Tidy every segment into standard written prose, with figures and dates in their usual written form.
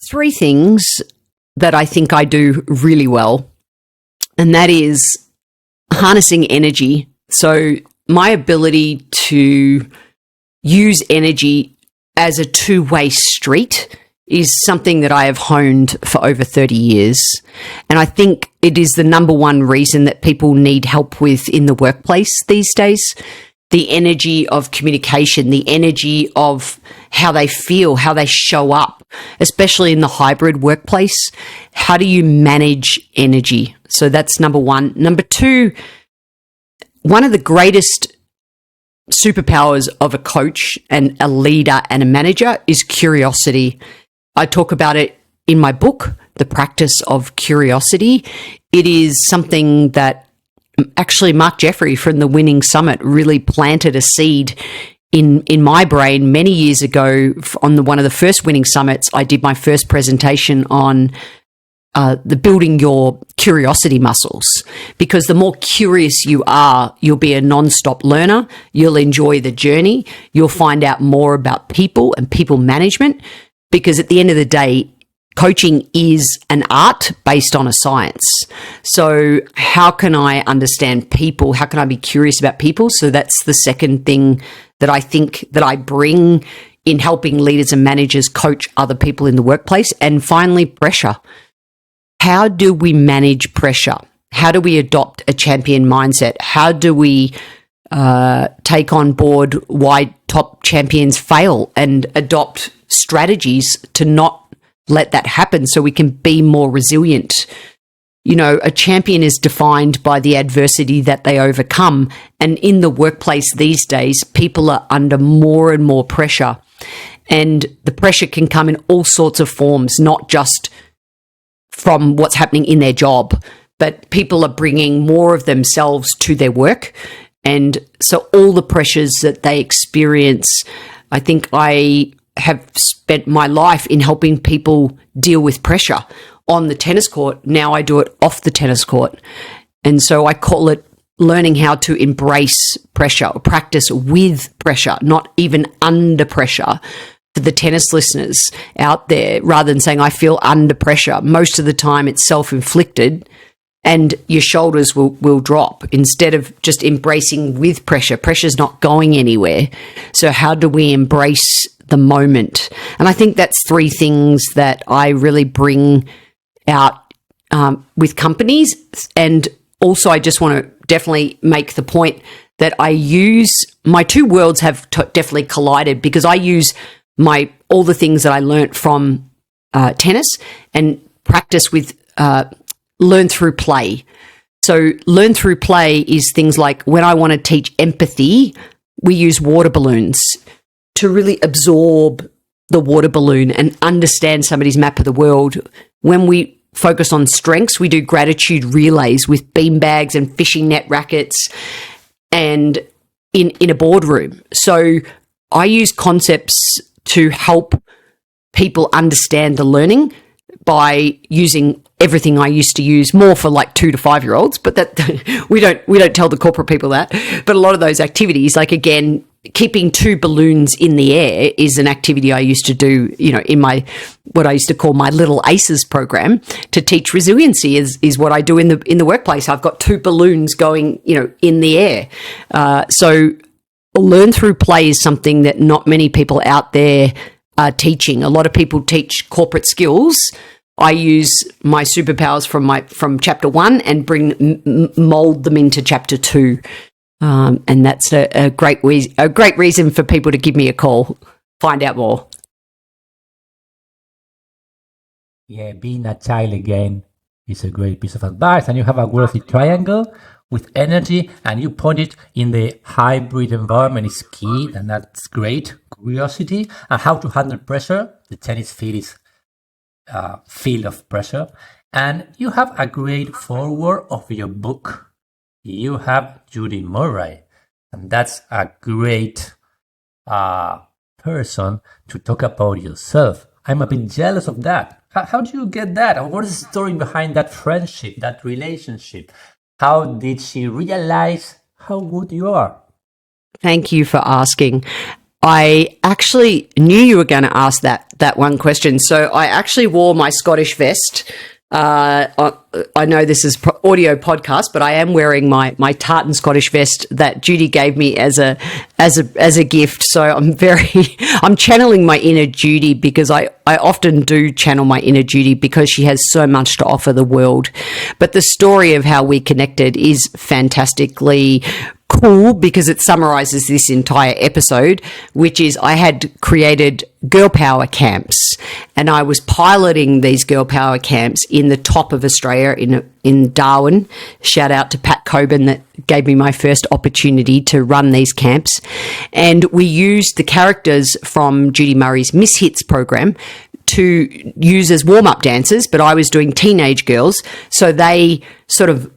Three things that I think I do really well, and that is harnessing energy. So my ability to use energy as a two-way street is something that I have honed for over 30 years. And I think it is the number one reason that people need help with in the workplace these days. The energy of communication, the energy of how they feel, how they show up, especially in the hybrid workplace. How do you manage energy? So that's number one. Number two, one of the greatest superpowers of a coach and a leader and a manager is curiosity. I talk about it in my book, The Practice of Curiosity. It is something that actually Mark Jeffrey from the Winning Summit really planted a seed in my brain many years ago. On one of the first Winning Summits, I did my first presentation on the building your curiosity muscles, because the more curious you are, you'll be a non-stop learner. You'll enjoy the journey. You'll find out more about people and people management, because at the end of the day, coaching is an art based on a science. So how can I understand people? How can I be curious about people? So that's the second thing that I think that I bring in helping leaders and managers coach other people in the workplace. And finally, pressure. How do we manage pressure? How do we adopt a champion mindset? How do we take on board why top champions fail and adopt strategies to not let that happen so we can be more resilient? You know, a champion is defined by the adversity that they overcome. And in the workplace these days, people are under more and more pressure. And the pressure can come in all sorts of forms, not just from what's happening in their job, but people are bringing more of themselves to their work. And so all the pressures that they experience, I think I have spent my life in helping people deal with pressure on the tennis court. Now I do it off the tennis court. And so I call it learning how to embrace pressure, or practice with pressure, not even under pressure. For the tennis listeners out there, rather than saying I feel under pressure, most of the time it's self-inflicted and your shoulders will drop, instead of just embracing with pressure. Pressure's not going anywhere. So how do we embrace the moment? And I think that's three things that I really bring out with companies. And also I just want to definitely make the point that I use, my two worlds have definitely collided, because I use all the things that I learnt from tennis and practice with learn through play. So learn through play is things like, when I want to teach empathy, we use water balloons to really absorb the water balloon and understand somebody's map of the world. When we focus on strengths, we do gratitude relays with beanbags and fishing net rackets and in a boardroom. So I use concepts to help people understand the learning by using everything I used to use, more for like 2 to 5 year olds, but that we don't tell the corporate people that. But a lot of those activities, like again, keeping two balloons in the air is an activity I used to do, you know, in what I used to call my Little Aces program to teach resiliency is what I do in the workplace. I've got two balloons going, you know, in the air. So learn through play is something that not many people out there are teaching. A lot of people teach corporate skills. I use my superpowers from chapter 1 and mold them into chapter 2. And that's a great reason for people to give me a call, find out more. Yeah, being agile again is a great piece of advice. And you have a worthy triangle with energy, and you point it in the hybrid environment is key, and that's great. Curiosity and how to handle pressure. The tennis field is field of pressure. And you have a great foreword of your book. You have Judy Murray, and that's a great person to talk about yourself. I'm a bit jealous of that. How do you get that? What is the story behind that friendship, that relationship? How did she realize how good you are? Thank you for asking. I actually knew you were going to ask that that one question. So I actually wore my Scottish vest. I know this is audio podcast, but I am wearing my tartan Scottish vest that Judy gave me as a gift. So I'm channeling my inner Judy, because I often do channel my inner Judy because she has so much to offer the world. But the story of how we connected is fantastically cool, because it summarizes this entire episode, which is I had created girl power camps, and I was piloting these girl power camps in the top of Australia in Darwin. Shout out to Pat Coburn that gave me my first opportunity to run these camps. And we used the characters from Judy Murray's Miss Hits program to use as warm-up dancers, but I was doing teenage girls, so they sort of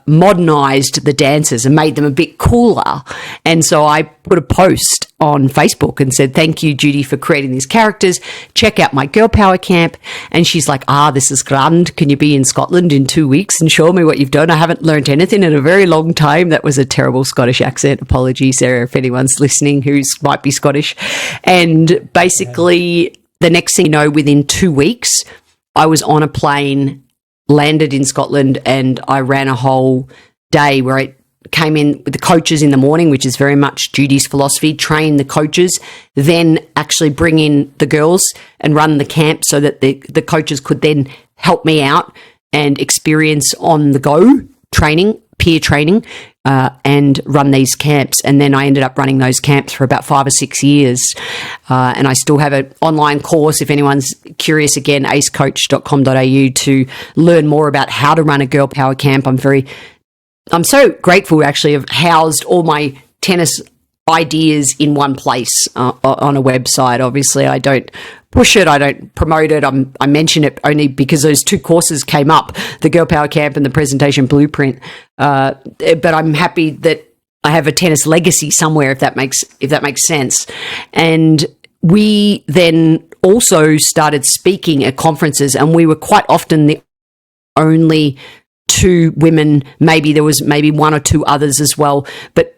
modernized the dances and made them a bit cooler. And so I put a post on Facebook and said, thank you, Judy, for creating these characters. Check out my girl power camp. And she's like, this is grand. Can you be in Scotland in 2 weeks and show me what you've done? I haven't learned anything in a very long time. That was a terrible Scottish accent. Apologies, Sarah, if anyone's listening who might be Scottish. And basically, the next thing you know, within 2 weeks, I was on a plane, landed in Scotland, and I ran a whole day where I came in with the coaches in the morning, which is very much Judy's philosophy, train the coaches, then actually bring in the girls and run the camp so that the coaches could then help me out and experience on the go training, peer training, and run these camps. And then I ended up running those camps for about 5 or 6 years. And I still have an online course if anyone's curious, again, acecoach.com.au, to learn more about how to run a girl power camp. I'm so grateful actually of housed all my tennis ideas in one place on a website. Obviously, I don't push it, I don't promote it. I mention it only because those two courses came up, the Girl Power Camp and the Presentation Blueprint. But I'm happy that I have a tennis legacy somewhere, if that makes sense. And we then also started speaking at conferences, and we were quite often the only two women. Maybe there was one or two others as well, but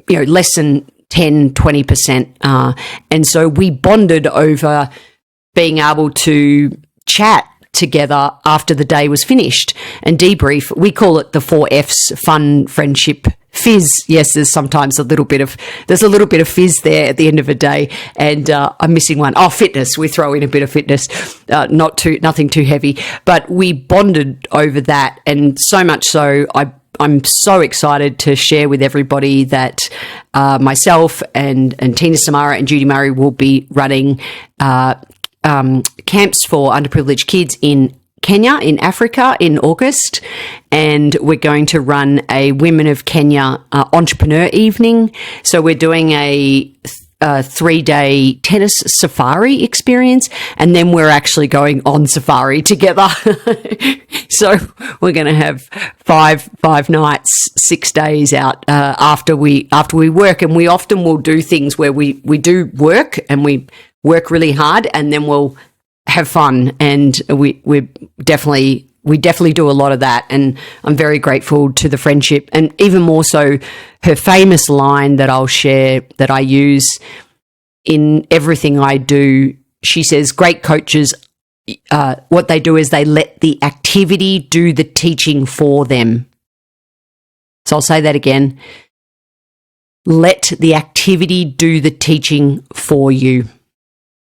less than 10, 20%. And so we bonded over being able to chat together after the day was finished and debrief. We call it the 4 Fs: fun, friendship, fizz. Yes, there's sometimes a little bit of fizz there at the end of a day. And I'm missing one. Fitness. We throw in a bit of fitness, nothing too heavy. But we bonded over that, and so much so I'm so excited to share with everybody that myself and Tina Samara and Judy Murray will be running camps for underprivileged kids in Kenya, in Africa, in August. And we're going to run a Women of Kenya entrepreneur evening. So we're doing a 3-day tennis safari experience, and then we're actually going on safari together. So we're going to have five nights, 6 days out after we work, and we often will do things where we do work and we work really hard, and then we'll have fun, and we definitely do a lot of that. And I'm very grateful to the friendship, and even more so her famous line that I'll share, that I use in everything I do. She says, great coaches, what they do is they let the activity do the teaching for them. So I'll say that again. Let the activity do the teaching for you.